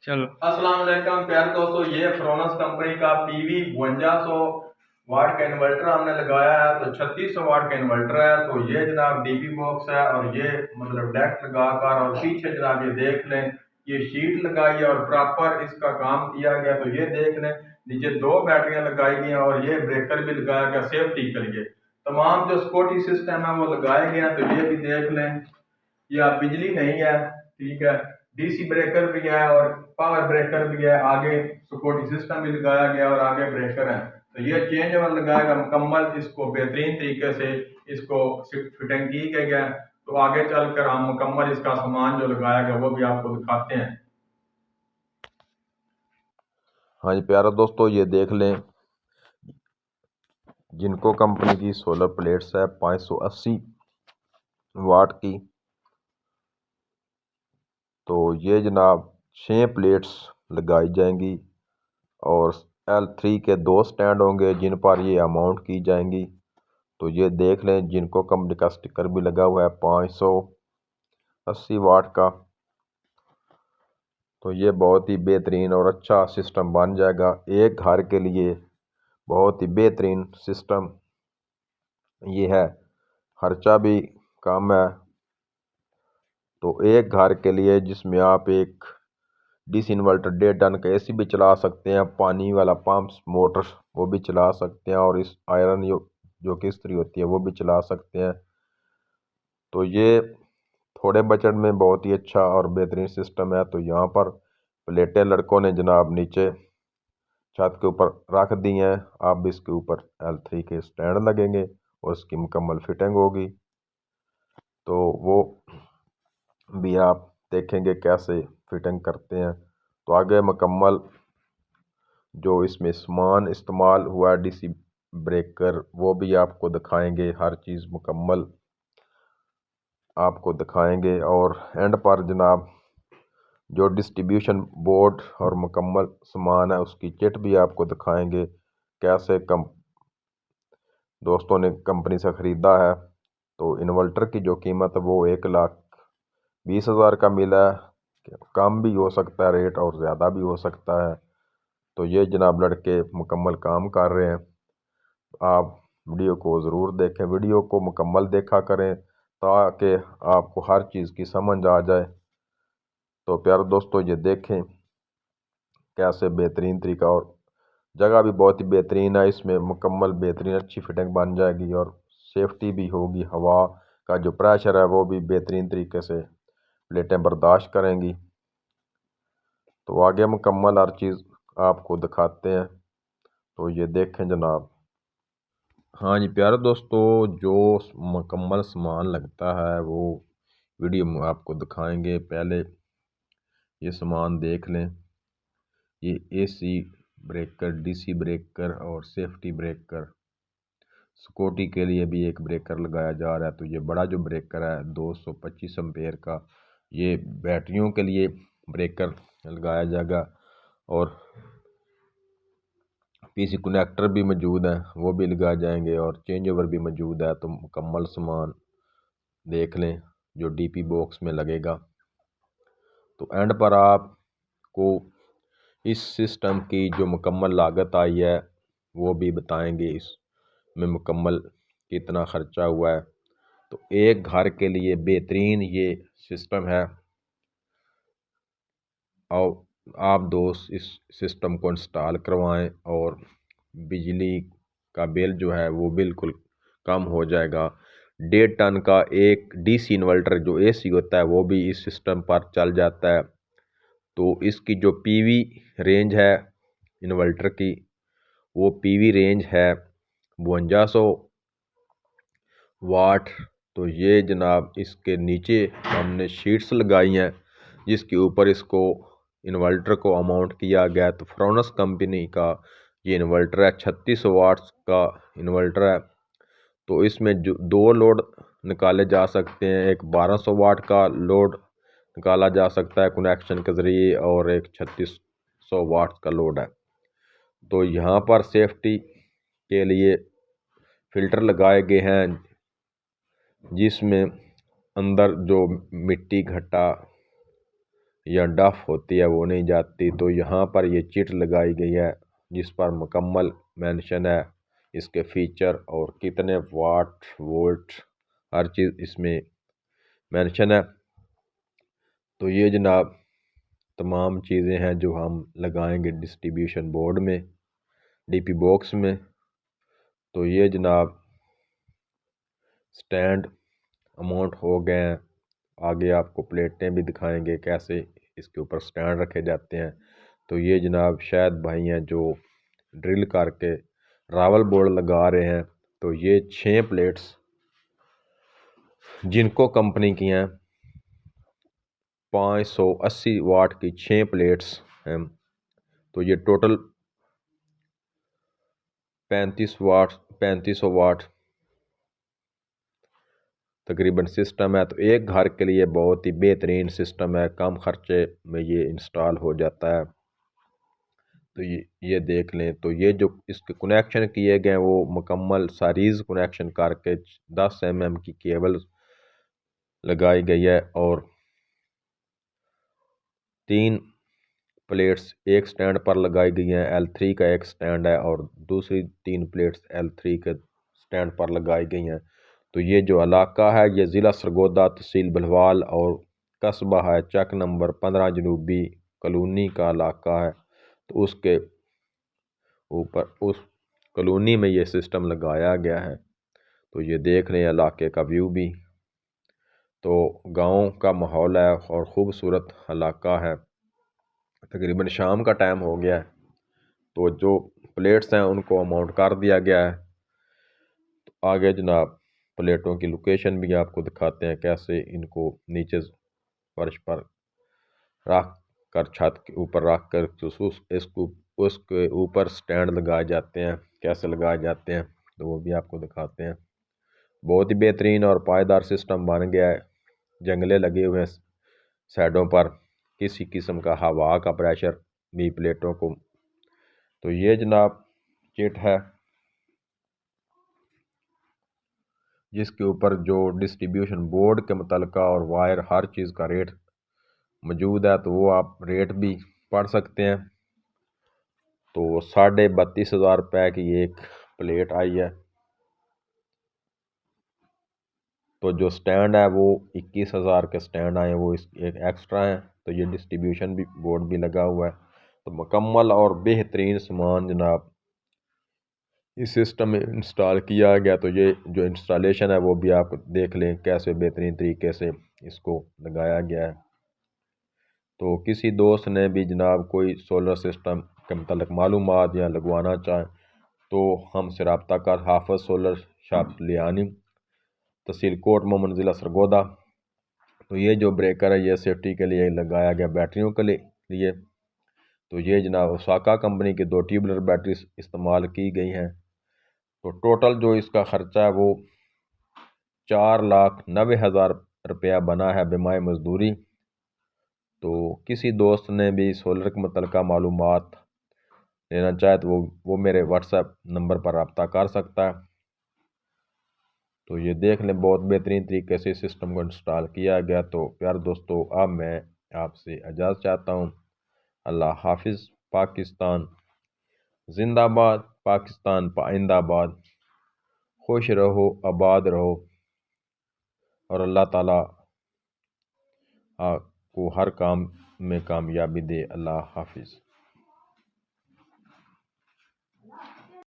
चलो। अस्सलाम वालेकुम प्यारे दोस्तों, ये फ्रोनस कंपनी का पीवी 5200 वाट का इन्वर्टर हमने लगाया है। तो 3600 वाट का इन्वर्टर है। तो ये जनाब डीपी बॉक्स है और ये मतलब डेक लगाकर और पीछे जनाब ये देख लें, ये शीट लगाई है और प्रॉपर इसका काम किया गया। तो ये देख लें, नीचे 2 बैटरियां लगाई गई हैं और ये ब्रेकर भी लगाया गया सेफ्टी के लिए। तमाम जो सिक्योरिटी सिस्टम है वो लगाए गए हैं। तो ये भी देख लें, या बिजली नहीं है, ठीक है, डीसी ब्रेकर भी है और पावर ब्रेकर भी है। आगे सिक्योरिटी सिस्टम भी लगाया गया और आगे ब्रेकर है। तो ये चेंज ओवर लगाएगा मुकम्मल, इसको बेहतरीन तरीके से इसको फिटिंग की गई है। तो आगे चलकर हम मुकम्मल इसका सामान जो लगाया गया वो भी आपको दिखाते हैं। हाँ जी प्यारे दोस्तों, ये देख लें, जिनको कंपनी की सोलर प्लेट्स है 580 वाट की। तो ये जनाब 6 प्लेट्स लगाई जाएंगी और L3 के 2 स्टैंड होंगे जिन पर ये अमाउंट की जाएंगी। तो ये देख लें, जिनको कंपनी का स्टिकर भी लगा हुआ है 580 वाट का। तो ये बहुत ही बेहतरीन और अच्छा सिस्टम बन जाएगा एक घर के लिए। बहुत ही बेहतरीन सिस्टम ये है, खर्चा भी कम है। तो एक घर के लिए जिसमें आप एक डीसी इन्वर्टर 1.5 टन का एसी भी चला सकते हैं, पानी वाला पंप मोटर वो भी चला सकते हैं, और इस आयरन जो कि इस्त्री होती है वो भी चला सकते हैं। तो ये थोड़े बजट में बहुत ही अच्छा और बेहतरीन सिस्टम है। तो यहाँ पर प्लेटें लड़कों ने जनाब नीचे छत के ऊपर रख दी हैं। अब इसके ऊपर L3 के स्टैंड लगेंगे और इसकी मुकम्मल फिटिंग होगी। तो वो भी आप देखेंगे कैसे फिटिंग करते हैं। तो आगे मुकम्मल जो इसमें सामान इस्तेमाल हुआ डीसी ब्रेकर वो भी आपको दिखाएंगे, हर चीज़ मुकम्मल आपको दिखाएंगे। और एंड पर जनाब जो डिस्ट्रीब्यूशन बोर्ड और मुकम्मल सामान है उसकी किट भी आपको दिखाएंगे, कैसे दोस्तों ने कंपनी से ख़रीदा है। तो इन्वर्टर की जो कीमत है वो 1,20,000 का मिला है। कम भी हो सकता है रेट और ज़्यादा भी हो सकता है। तो ये जनाब लड़के मुकम्मल काम कर रहे हैं। आप वीडियो को ज़रूर देखें, वीडियो को मुकम्मल देखा करें ताकि आपको हर चीज़ की समझ आ जाए। तो प्यारे दोस्तों, ये देखें कैसे बेहतरीन तरीका, और जगह भी बहुत ही बेहतरीन है। इसमें मुकम्मल बेहतरीन अच्छी फिटिंग बन जाएगी और सेफ्टी भी होगी। हवा का जो प्रेशर है वो भी बेहतरीन तरीके से प्लेटें बर्दाश्त करेंगी। तो आगे मुकम्मल हर चीज़ आपको दिखाते हैं। तो ये देखें जनाब। हाँ जी प्यारे दोस्तों, जो मुकम्मल सामान लगता है वो वीडियो में आपको दिखाएंगे। पहले ये सामान देख लें, ये एसी ब्रेकर, डीसी ब्रेकर और सेफ्टी ब्रेकर। सिक्योरिटी के लिए भी एक ब्रेकर लगाया जा रहा है। तो ये बड़ा जो ब्रेकर है 225 एम्पेयर का, ये बैटरियों के लिए ब्रेकर लगाया जाएगा। और पीसी कनेक्टर भी मौजूद है, वो भी लगाए जाएंगे और चेंज ओवर भी मौजूद है। तो मुकम्मल सामान देख लें जो डीपी बॉक्स में लगेगा। तो एंड पर आपको इस सिस्टम की जो मुकम्मल लागत आई है वो भी बताएंगे, इसमें मुकम्मल कितना ख़र्चा हुआ है। तो एक घर के लिए बेहतरीन ये सिस्टम है। और आप दोस्त इस सिस्टम को इंस्टॉल करवाएं और बिजली का बिल जो है वो बिल्कुल कम हो जाएगा। 1.5 टन का एक डीसी इन्वर्टर जो एसी होता है वो भी इस सिस्टम पर चल जाता है। तो इसकी जो पीवी रेंज है इन्वर्टर की, वो पीवी रेंज है 5200 वाट। तो ये जनाब इसके नीचे हमने शीट्स लगाई हैं जिसके ऊपर इसको इन्वर्टर को अमाउंट किया गया। तो फ्रोनस कंपनी का ये इन्वर्टर है, 3600 वाट्स का इन्वर्टर है। तो इसमें जो 2 लोड निकाले जा सकते हैं, एक 1200 वाट का लोड निकाला जा सकता है कनेक्शन के ज़रिए और एक 3600 वाट का लोड है। तो यहाँ पर सेफ्टी के लिए फ़िल्टर लगाए गए हैं जिसमें अंदर जो मिट्टी घट्टा या डफ होती है वो नहीं जाती। तो यहाँ पर ये चिट लगाई गई है जिस पर मुकम्मल मेंशन है इसके फीचर और कितने वाट वोल्ट हर चीज़ इसमें मेंशन है। तो ये जनाब तमाम चीज़ें हैं जो हम लगाएंगे डिस्ट्रीब्यूशन बोर्ड में, डीपी बॉक्स में। तो ये जनाब स्टैंड अमाउंट हो गए हैं। आगे आपको प्लेटें भी दिखाएंगे कैसे इसके ऊपर स्टैंड रखे जाते हैं। तो ये जनाब शायद भाई हैं जो ड्रिल करके रावल बोर्ड लगा रहे हैं। तो ये 6 प्लेट्स जिनको कंपनी की हैं 580 वाट की 6 प्लेट्स हैं। तो ये टोटल 3500 वाट तकरीबन सिस्टम है। तो एक घर के लिए बहुत ही बेहतरीन सिस्टम है, कम खर्चे में ये इंस्टॉल हो जाता है। तो ये देख लें। तो ये जो इसके कनेक्शन किए गए वो मुकम्मल सारीज़ कनेक्शन करके 10 mm की केबल लगाई गई है और 3 प्लेट्स एक स्टैंड पर लगाई गई हैं। L3 का एक स्टैंड है और दूसरी 3 प्लेट्स L3 के स्टैंड पर लगाई गई हैं। तो ये जो इलाका है ये ज़िला सरगोदा, तहसील बलवाल और कस्बा है चक नंबर 15 जनूबी कॉलोनी का इलाका है। तो उसके ऊपर उस कॉलोनी में ये सिस्टम लगाया गया है। तो ये देख रहे हैं इलाके का व्यू भी। तो गांव का माहौल है और ख़ूबसूरत इलाका है। तकरीबन शाम का टाइम हो गया है। तो जो प्लेट्स हैं उनको अमाउंट कर दिया गया है। तो आगे जनाब प्लेटों की लोकेशन भी आपको दिखाते हैं कैसे इनको नीचे फर्श पर रख कर छत के ऊपर रख कर इसको उसके ऊपर स्टैंड लगाए जाते हैं, कैसे लगाए जाते हैं तो वो भी आपको दिखाते हैं। बहुत ही बेहतरीन और पायदार सिस्टम बन गया है। जंगले लगे हुए हैं साइडों पर, किसी किस्म का हवा का प्रेशर भी प्लेटों को। तो ये जनाब चिट है जिसके ऊपर जो डिस्ट्रीब्यूशन बोर्ड के मुतलका और वायर हर चीज़ का रेट मौजूद है। तो वो आप रेट भी पढ़ सकते हैं। तो 32,500 रुपये की एक प्लेट आई है। तो जो स्टैंड है वो 21,000 के स्टैंड आए हैं, वो इस एक एक्स्ट्रा हैं। तो ये डिस्ट्रीब्यूशन भी बोर्ड भी लगा हुआ है। तो मुकम्मल और बेहतरीन सामान जनाब इस सिस्टम में इंस्टॉल किया गया। तो ये जो इंस्टॉलेशन है वो भी आप देख लें कैसे बेहतरीन तरीके से इसको लगाया गया है। तो किसी दोस्त ने भी जनाब कोई सोलर सिस्टम के मतलब मालूमात या लगवाना चाहें तो हमसे रब्ता कर। हाफिज़ सोलर शॉप लियानी, तहसील कोट मोहम्मद, ज़िला सरगोदा। तो ये जो ब्रेकर है ये सेफ्टी के लिए लगाया गया, बैटरियों के लिए। तो ये जनाब ओसाका कंपनी की 2 ट्यूबलर बैटरी इस्तेमाल की गई हैं। तो टोटल जो इसका ख़र्चा है वो 4,90,000 रुपया बना है बिमाए मजदूरी। तो किसी दोस्त ने भी सोलर के मुतल्लिक़ मालूमात लेना चाहे तो वो मेरे व्हाट्सएप नंबर पर रब्ता कर सकता है। तो ये देख लें बहुत बेहतरीन तरीके से सिस्टम को इंस्टॉल किया गया। तो प्यारे दोस्तों अब मैं आपसे इजाज़त चाहता हूँ। अल्लाह हाफिज़। पाकिस्तान जिंदाबाद, पाकिस्तान पाइंदाबाद। खुश रहो, आबाद रहो और अल्लाह ताला आपको हर काम में कामयाबी दे। अल्लाह हाफिज़।